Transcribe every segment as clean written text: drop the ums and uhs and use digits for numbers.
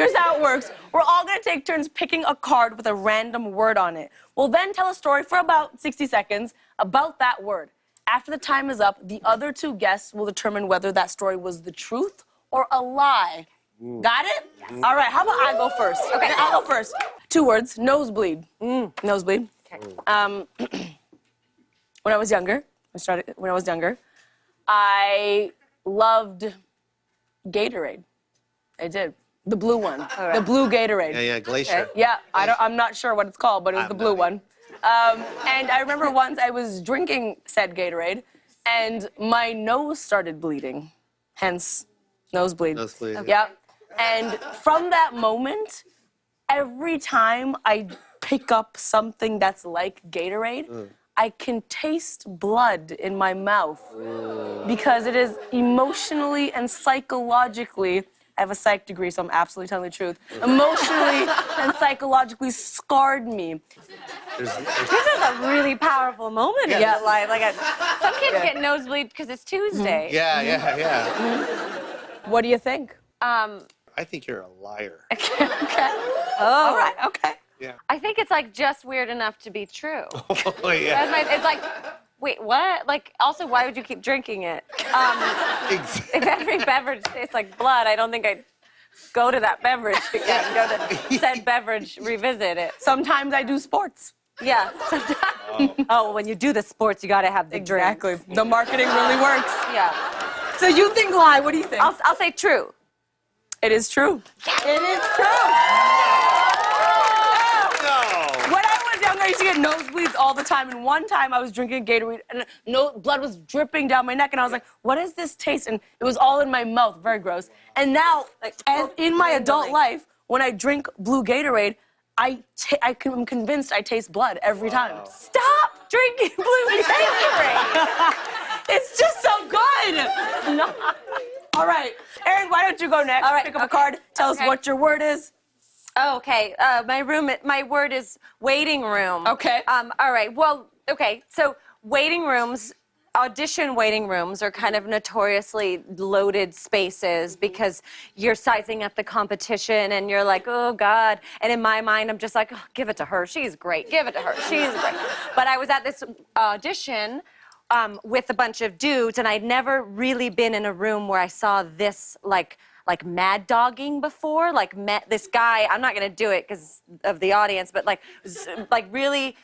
Here's how it works. We're all gonna take turns picking a card with a random word on it. We'll then tell a story for about 60 seconds about that word. After the time is up, the other two guests will determine whether that story was the truth or a lie. Got it? Yes. All right, how about I go first? Okay, I'll go first. 2 words, nosebleed. Nosebleed. Okay. When I was younger, I loved Gatorade. I did. The blue one. Right. The blue Gatorade. Yeah, Glacier. Okay. Yeah, I'm not sure what it's called, but it was the blue one. And I remember once I was drinking said Gatorade, and my nose started bleeding. Hence, nosebleed. Nosebleed. Okay. Yeah. And from that moment, every time I pick up something that's like Gatorade, I can taste blood in my mouth because it is emotionally and psychologically, I have a psych degree, so I'm absolutely telling the truth, emotionally and psychologically scarred me. This is a really powerful moment in your life. Like some kids get nosebleed because it's Tuesday. Yeah. What do you think? I think you're a liar. Okay. Oh. All right, okay. Yeah. I think it's like just weird enough to be true. Oh, yeah. It's like, wait, what? Like, also, why would you keep drinking it? If every beverage tastes like blood, I don't think I'd go to that beverage again. Go to said beverage, revisit it. Sometimes I do sports. Yeah. Oh, when you do the sports, you gotta have the Exactly. drinks. The marketing really works. Yeah. So you think lie, what do you think? I'll say true. It is true. It is true. When I was younger, I used to get nosebleeds all the time. And one time I was drinking Gatorade and blood was dripping down my neck. And I was like, what is this taste? And it was all in my mouth, very gross. And now, as in my adult life, when I drink blue Gatorade, I'm convinced I taste blood every time. Stop drinking blue Gatorade. It's just so good. No. All right, Erin, why don't you go next? All right, pick up a card. Tell us what your word is. Oh, okay. My word is waiting room. Okay. All right. Well, okay. So waiting rooms, audition waiting rooms are kind of notoriously loaded spaces because you're sizing up the competition and you're like, oh God. And in my mind, I'm just like, oh, give it to her. She's great. Give it to her. She's great. But I was at this audition with a bunch of dudes, and I'd never really been in a room where I saw this like mad dogging before. Like met this guy. I'm not gonna do it because of the audience, but like really.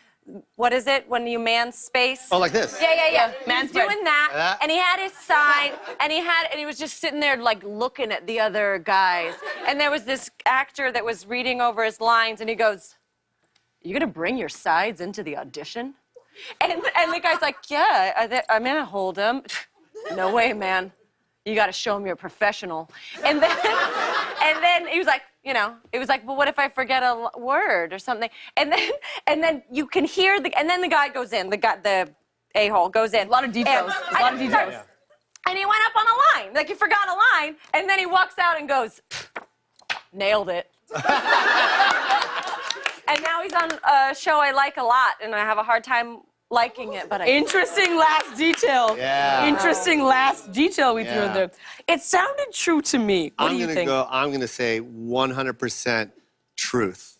What is it when you man space? Oh, like this? Yeah. Man He was doing that, and he had his sign, and he was just sitting there like looking at the other guys. And there was this actor that was reading over his lines, and he goes, "You gonna bring your sides into the audition?" And the guy's like, "Yeah, I'm gonna hold them." "No way, man. You gotta show him you're a professional." And then he was like, it was like, well, what if I forget a word or something? And then you can hear and then the guy goes in, the a-hole goes in. A lot of details. And he went up on a line, like he forgot a line, and then he walks out and goes, nailed it. And now he's on a show I like a lot, and I have a hard time liking it, but Interesting last detail. Yeah. Interesting last detail we threw in there. It sounded true to me. What do you think? I'm gonna say 100% truth.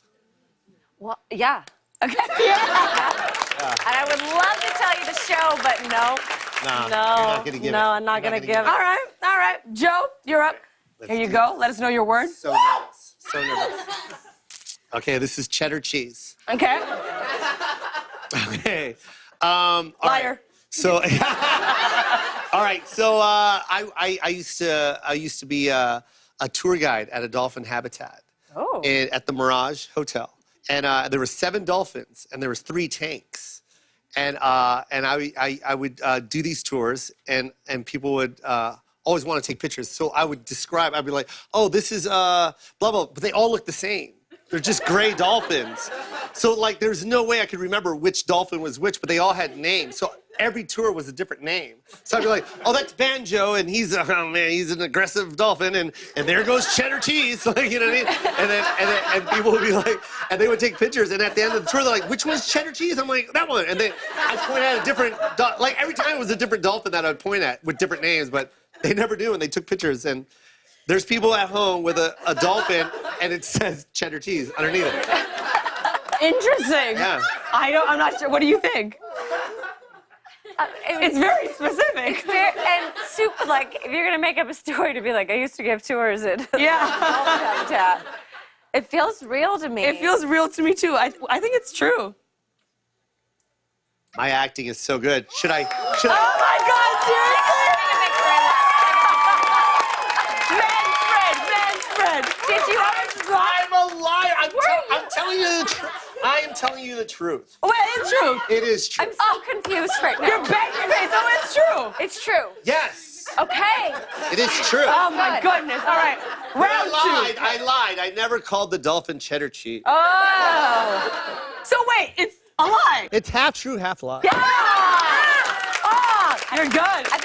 Well, yeah. Okay. And I would love to tell you the show, but no. Nah, No. you're not gonna give it. I'm not gonna give it. All right. Joe, you're up. Here you go. Let us know your word. So nervous. Okay, this is cheddar cheese. Okay. Okay. All Liar. right. So, all right. So I used to be a tour guide at a dolphin habitat. At the Mirage Hotel, and there were 7 dolphins, and there was 3 tanks, and I would do these tours, and people would always want to take pictures. So I would describe. I'd be like, oh, this is blah blah, but they all look the same. They're just gray dolphins. So like, there's no way I could remember which dolphin was which, but they all had names. So every tour was a different name. So I'd be like, oh, that's Banjo, and he's an aggressive dolphin, and there goes cheddar cheese, like, you know what I mean? And people would be like, and they would take pictures, and at the end of the tour, they're like, which one's cheddar cheese? I'm like, that one. And then I point at a different, like every time it was a different dolphin that I'd point at with different names, but they never do, and they took pictures, and There's people at home with a dolphin, and it says cheddar cheese underneath it. Interesting. Yeah. I'm not sure. What do you think? It's very specific. And super, like, if you're gonna make up a story to be like, I used to give tours at Yeah. dolphin habitat, it feels real to me. It feels real to me too. I think it's true. My acting is so good. Should I? Oh my God, seriously? Man spread. Did you ever I'm a liar. I'm telling you the truth. I am telling you the truth. Wait, it's true. It is true. I'm so confused right now. You're banging your face. Oh, it's true. It's true. Yes, Okay. it is true. Oh my goodness. All right. Round two. I lied. I never called the dolphin cheddar cheese. Oh. So wait, it's a lie. It's half true, half lie. Yeah. Ah, you're good. I